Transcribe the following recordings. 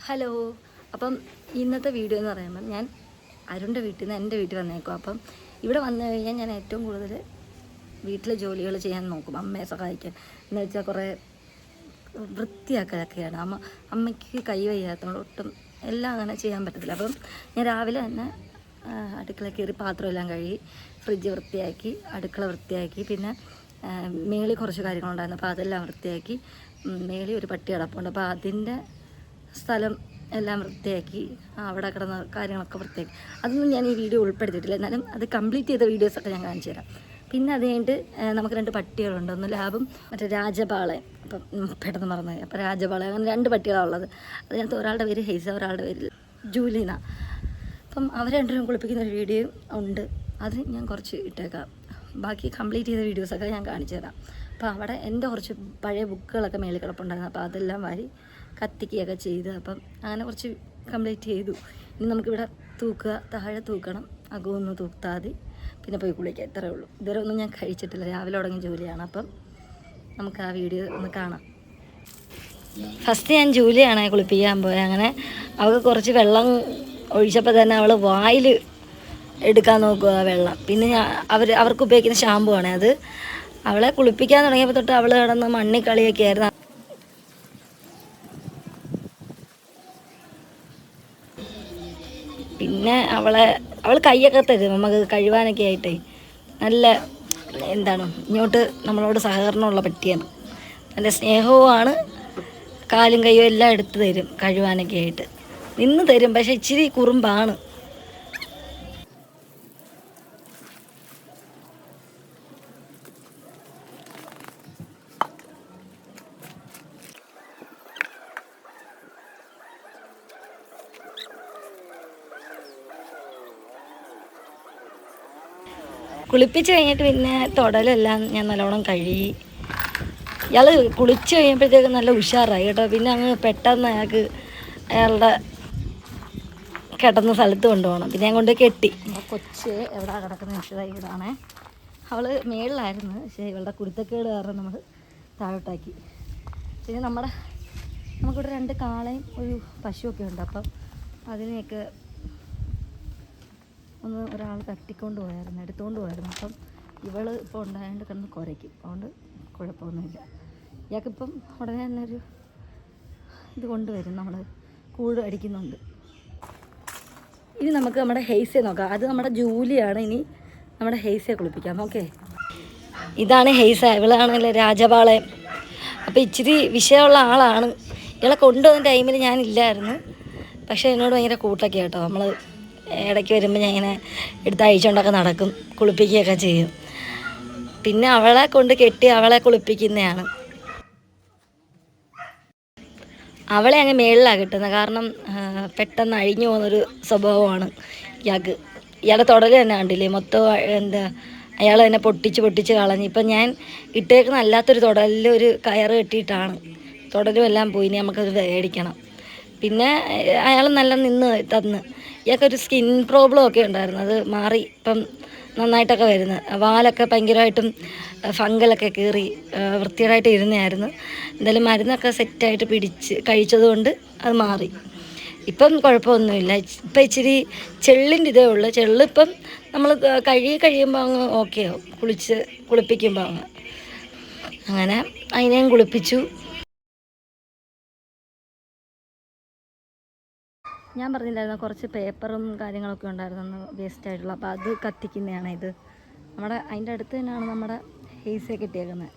Hello. അപ്പം ഇന്നത്തെ video എന്ന് പറയുമ്പം ഞാൻ അരുണിൻ്റെ വീട്ടിൽ നിന്ന് എൻ്റെ വീട്ടിൽ വന്നേക്കും. അപ്പം ഇവിടെ വന്നു കഴിഞ്ഞാൽ ഞാൻ ഏറ്റവും കൂടുതൽ വീട്ടിലെ ജോലികൾ ചെയ്യാൻ നോക്കും, അമ്മയെ സഹായിക്കാൻ. എന്ന് വെച്ചാൽ കുറേ വൃത്തിയാക്കലൊക്കെയാണ്. അമ്മയ്ക്ക് കൈ വയ്യാത്തതുകൊണ്ട് ഒട്ടും എല്ലാം അങ്ങനെ ചെയ്യാൻ പറ്റത്തില്ല. അപ്പം ഞാൻ രാവിലെ തന്നെ അടുക്കള കയറി പാത്രമെല്ലാം കഴുകി ഫ്രിഡ്ജ് വൃത്തിയാക്കി, അടുക്കള വൃത്തിയാക്കി, പിന്നെ മേളിൽ കുറച്ച് കാര്യങ്ങളുണ്ടായിരുന്നു. അപ്പോൾ അതെല്ലാം വൃത്തിയാക്കി. മേളിൽ ഒരു പട്ടി കിടപ്പുണ്ട്, അപ്പോൾ അതിൻ്റെ സ്ഥലം എല്ലാം വൃത്തിയാക്കി, അവിടെ കിടന്ന കാര്യങ്ങളൊക്കെ വൃത്തിയാക്കി. അതൊന്നും ഞാൻ ഈ വീഡിയോ ഉൾപ്പെടുത്തിയിട്ടില്ല, എന്നാലും അത് കംപ്ലീറ്റ് ചെയ്ത വീഡിയോസൊക്കെ ഞാൻ കാണിച്ചു തരാം. പിന്നെ അത് കഴിഞ്ഞിട്ട് നമുക്ക് 2 പട്ടികളുണ്ട്, ഒന്ന് ലാബും മറ്റേ രാജപാളയം. അപ്പം പെട്ടെന്ന് മറന്നുപോയി. അപ്പോൾ രാജപാളയം, അങ്ങനെ 2 പട്ടികളാണ് ഉള്ളത്. അതിനകത്ത് ഒരാളുടെ പേര് ഹെയ്സ, ഒരാളുടെ പേര് ജൂലീന. അപ്പം അവർ രണ്ടുപേരും കുളിപ്പിക്കുന്ന ഒരു വീഡിയോ ഉണ്ട്, അത് ഞാൻ കുറച്ച് ഇട്ടേക്കാം. ബാക്കി കംപ്ലീറ്റ് ചെയ്ത വീഡിയോസൊക്കെ ഞാൻ കാണിച്ചു തരാം. അപ്പോൾ അവിടെ എൻ്റെ കുറച്ച് പഴയ ബുക്കുകളൊക്കെ മേളിൽ കിടപ്പുണ്ടായിരുന്നു, അപ്പോൾ അതെല്ലാം വാരി കത്തിക്കുകയൊക്കെ ചെയ്ത് അപ്പം അങ്ങനെ കുറച്ച് കംപ്ലീറ്റ് ചെയ്തു. ഇനി നമുക്കിവിടെ തൂക്കുക, താഴെ തൂക്കണം, അകമൊന്ന് തൂത്താൽ മതി, പിന്നെ പോയി കുളിക്കുക. ഇത്രയേ ഉള്ളൂ. ഇതുവരെ ഒന്നും ഞാൻ കഴിച്ചിട്ടില്ല, രാവിലെ തുടങ്ങിയ ജോലിയാണ്. അപ്പം നമുക്ക് ആ വീഡിയോ ഒന്ന് കാണാം. ഫസ്റ്റ് ഞാൻ ജൂലിയാണ് കുളിപ്പിക്കാൻ പോയത്. അങ്ങനെ അവൾക്ക് കുറച്ച് വെള്ളം ഒഴിച്ചപ്പോൾ തന്നെ അവൾ വായിൽ എടുക്കാൻ നോക്കുക വെള്ളം. പിന്നെ അവർക്ക് ഉപയോഗിക്കുന്ന ഷാമ്പു ആണ് അത്. അവളെ കുളിപ്പിക്കാൻ തുടങ്ങിയപ്പോൾ തൊട്ട് അവൾ കിടന്ന് മണ്ണിക്കളിയൊക്കെ ആയിരുന്നു. പിന്നെ അവൾ കൈയൊക്കെ തരും നമുക്ക് കഴുകാനൊക്കെ ആയിട്ടേ. നല്ല എന്താണ്, ഇങ്ങോട്ട് നമ്മളോട് സഹകരണമുള്ള പട്ടിയാണ്, നല്ല സ്നേഹവുമാണ്. കാലും കൈയും എല്ലാം എടുത്ത് തരും കഴുകാനൊക്കെ ആയിട്ട്, നിന്ന് തരും. പക്ഷെ ഇച്ചിരി കുറുമ്പാണ്. കുളിപ്പിച്ച് കഴിഞ്ഞിട്ട് പിന്നെ തൊടലെല്ലാം ഞാൻ നല്ലോണം കഴുകി. ഇയാൾ കുളിച്ച് കഴിയുമ്പോഴത്തേക്ക് നല്ല ഉഷാറായി കേട്ടോ. പിന്നെ അങ്ങ് പെട്ടെന്ന് അയാളുടെ കിടന്ന സ്ഥലത്ത് കൊണ്ടുപോകണം. പിന്നെ ഞാൻ കൊണ്ട് കെട്ടി. കൊച്ച് എവിടെ കിടക്കുന്ന ഇഷ്ടമായി ഇതാണേ. അവൾ മേളിലായിരുന്നു, പക്ഷേ ഇവളുടെ കുരുത്തക്കേട് കാരണം നമ്മൾ താഴോട്ടാക്കി. പിന്നെ നമുക്കിവിടെ 2 കാളയും ഒരു പശുവൊക്കെ ഉണ്ട്. അപ്പം അതിനെയൊക്കെ ഒന്ന് ഒരാൾ തട്ടിക്കൊണ്ട് പോയായിരുന്നു, എടുത്തുകൊണ്ട് പോയായിരുന്നു. അപ്പം ഇവൾ ഇപ്പോൾ ഉണ്ടായതുകൊണ്ട് കിടന്ന് കുരയ്ക്കും, അതുകൊണ്ട് കുഴപ്പമൊന്നുമില്ല. ഇയാൾക്കിപ്പം ഉടനെ തന്നെ ഒരു ഇത് കൊണ്ടുവരും, നമ്മൾ കൂട് അടിക്കുന്നുണ്ട്. ഇനി നമുക്ക് നമ്മുടെ ഹെയ്സയെ നോക്കാം. അത് നമ്മുടെ ജൂലിയാണ്. ഇനി നമ്മുടെ ഹെയ്സയെ കുളിപ്പിക്കാം. ഓക്കെ, ഇതാണ് ഹെയ്സ. ഇവളാണല്ലോ രാജപാളയം. അപ്പോൾ ഇച്ചിരി വിഷയമുള്ള ആളാണ്. ഇവളെ കൊണ്ടുവന്ന ടൈമിൽ ഞാനില്ലായിരുന്നു, പക്ഷേ എന്നോട് ഭയങ്കര കൂട്ടൊക്കെ കേട്ടോ. നമ്മൾ ഇടയ്ക്ക് വരുമ്പോൾ ഞാൻ ഇങ്ങനെ എടുത്ത് അഴിച്ചുകൊണ്ടൊക്കെ നടക്കും, കുളിപ്പിക്കുകയൊക്കെ ചെയ്യും. പിന്നെ അവളെ കൊണ്ട് കെട്ടി അവളെ കുളിപ്പിക്കുന്നതാണ്. അവളെ അങ്ങ് മേളിലാണ് കിട്ടുന്നത്, കാരണം പെട്ടെന്ന് അഴിഞ്ഞു പോകുന്നൊരു സ്വഭാവമാണ് ഇയാൾക്ക്. ഇയാളുടെ തൊടൽ തന്നെ കണ്ടില്ലേ, മൊത്തം അയാൾ തന്നെ പൊട്ടിച്ച് കളഞ്ഞു. ഇപ്പം ഞാൻ ഇട്ടേക്കുന്ന അല്ലാത്തൊരു തൊടലിൽ ഒരു കയറ് കെട്ടിയിട്ടാണ്. തൊടലും എല്ലാം പോയി, ഇനി നമുക്കത് മേടിക്കണം. പിന്നെ അയാൾ നല്ല നിന്ന് തന്ന്. ഇയാൾക്കൊരു സ്കിൻ പ്രോബ്ലം ഒക്കെ ഉണ്ടായിരുന്നു, അത് മാറി ഇപ്പം നന്നായിട്ടൊക്കെ വരുന്നത്. വാലൊക്കെ ഭയങ്കരമായിട്ടും ഫംഗലൊക്കെ കയറി വൃത്തികേടായിട്ട് ഇരുന്നായിരുന്നു. എന്തായാലും മരുന്നൊക്കെ സെറ്റായിട്ട് കഴിച്ചതുകൊണ്ട് അത് മാറി. ഇപ്പം കുഴപ്പമൊന്നുമില്ല. ഇപ്പം ഇച്ചിരി ചെള്ളിൻ്റെ ഇതേ ഉള്ളൂ. ചെള്ളിപ്പം നമ്മൾ കഴിയുമ്പോൾ അങ്ങ് ഓക്കെ ആവും, കുളിപ്പിക്കുമ്പോൾ അങ്ങ്. അങ്ങനെ അതിനെയും കുളിപ്പിച്ചു. ഞാൻ പറഞ്ഞില്ലായിരുന്നു കുറച്ച് പേപ്പറും കാര്യങ്ങളൊക്കെ ഉണ്ടായിരുന്നു വേസ്റ്റായിട്ടുള്ള, അപ്പോൾ അത് കത്തിക്കുന്നതാണ് ഇത്. അതിൻ്റെ അടുത്ത് തന്നെയാണ് നമ്മുടെ ഹെയ്സയെ കിട്ടിയേക്കുന്നത്.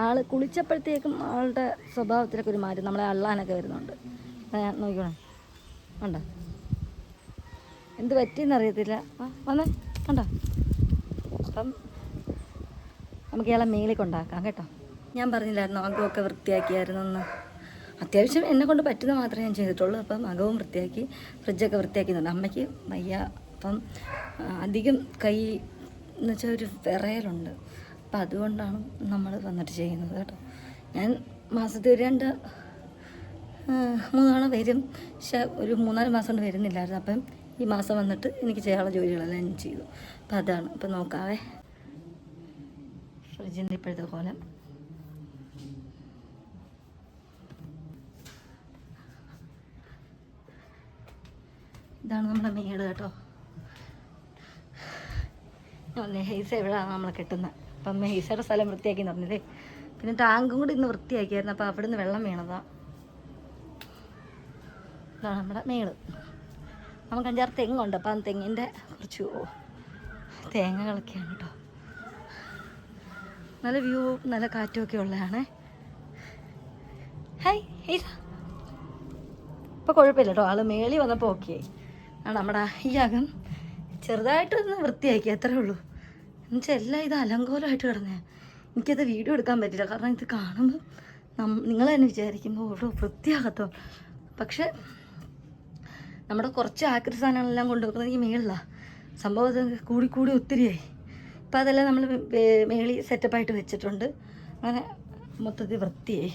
ആൾ കുളിച്ചപ്പോഴത്തേക്കും ആളുടെ സ്വഭാവത്തിലൊക്കെ ഒരു മാറ്റം, നമ്മളെ അള്ളാനൊക്കെ വരുന്നുണ്ട്. നോക്കണം, ഉണ്ടോ എന്ത് പറ്റിയെന്നറിയത്തില്ല. വന്നേ, കണ്ടോ. അപ്പം നമുക്ക് ഇയാളെ മേളിൽ കൊണ്ടാക്കാം കേട്ടോ. ഞാൻ പറഞ്ഞില്ലായിരുന്നു അകമൊക്കെ വൃത്തിയാക്കിയായിരുന്നു. അത്യാവശ്യം എന്നെ കൊണ്ട് പറ്റുന്ന മാത്രമേ ഞാൻ ചെയ്തിട്ടുള്ളൂ. അപ്പം അകവും വൃത്തിയാക്കി, ഫ്രിഡ്ജൊക്കെ വൃത്തിയാക്കുന്നുണ്ട്. അമ്മയ്ക്ക് വയ്യ, അപ്പം അധികം കൈ എന്ന് വെച്ചാൽ ഒരു വിറയലുണ്ട്. അപ്പം അതുകൊണ്ടാണ് നമ്മൾ വന്നിട്ട് ചെയ്യുന്നത് കേട്ടോ. ഞാൻ മാസത്തിൽ ഒരു 2-3 തവണ വരും, പക്ഷെ ഒരു 3-4 മാസം കൊണ്ട് വരുന്നില്ലായിരുന്നു. അപ്പം ഈ മാസം വന്നിട്ട് എനിക്ക് ചെയ്യാനുള്ള ജോലികളെല്ലാം ഞാൻ ചെയ്തു. അപ്പം അതാണ്. അപ്പം നോക്കാവേ, ഫ്രിഡ്ജിൻ്റെ ഇപ്പോഴത്തെ കോലം. ഇതാണ് നമ്മുടെ മേട് കേട്ടോ. ഹെയ്സ എവിടെയാണ് നമ്മൾ കെട്ടുന്നത്. അപ്പം ഹെയ്സയുടെ സ്ഥലം വൃത്തിയാക്കി പറഞ്ഞില്ലേ. പിന്നെ ടാങ്കും കൂടി ഇന്ന് വൃത്തിയാക്കിയായിരുന്നു. അപ്പോൾ അവിടെ നിന്ന് വെള്ളം വീണതാണ്. ഇതാണ് നമ്മുടെ മേട്. നമുക്ക് 5-6 തെങ്ങുണ്ട്. അപ്പം ആ തെങ്ങിൻ്റെ കുറച്ച് തേങ്ങകളൊക്കെയാണ് കേട്ടോ. നല്ല വ്യൂ, നല്ല കാറ്റുമൊക്കെ ഉള്ളതാണ്. ഹായ് ഹെയ്സ. ഇപ്പോൾ കുഴപ്പമില്ല കേട്ടോ. ആൾ മേളി വന്നപ്പോൾ ഓക്കെ ആണ്. നമ്മുടെ ഈ അകം ചെറുതായിട്ടൊന്ന് വൃത്തിയാക്കി, അത്രേ ഉള്ളൂ. എന്നുവെച്ചാൽ എല്ലാം ഇത് അലങ്കോലമായിട്ട് കിടന്നേ. എനിക്കത് വീഡിയോ എടുക്കാൻ പറ്റില്ല. കാരണം ഇത് കാണുമ്പോൾ നിങ്ങൾ തന്നെ വിചാരിക്കുമ്പോൾ ഇവിടെ വൃത്തിയാകത്തോ. പക്ഷെ നമ്മുടെ കുറച്ച് ആക്രി സാധനങ്ങളെല്ലാം കൊണ്ടുവെക്കുന്നത് ഈ മേളിലാണ്. സംഭവം അത് കൂടി ഒത്തിരിയായി. ഇപ്പം അതെല്ലാം നമ്മൾ മേളി സെറ്റപ്പായിട്ട് വെച്ചിട്ടുണ്ട്. അങ്ങനെ മൊത്തത്തിൽ വൃത്തിയായി.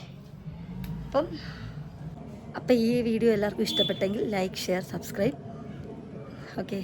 അപ്പം ഈ വീഡിയോ എല്ലാവർക്കും ഇഷ്ടപ്പെട്ടെങ്കിൽ ലൈക്ക്, ഷെയർ, സബ്സ്ക്രൈബ്. ഓക്കെ.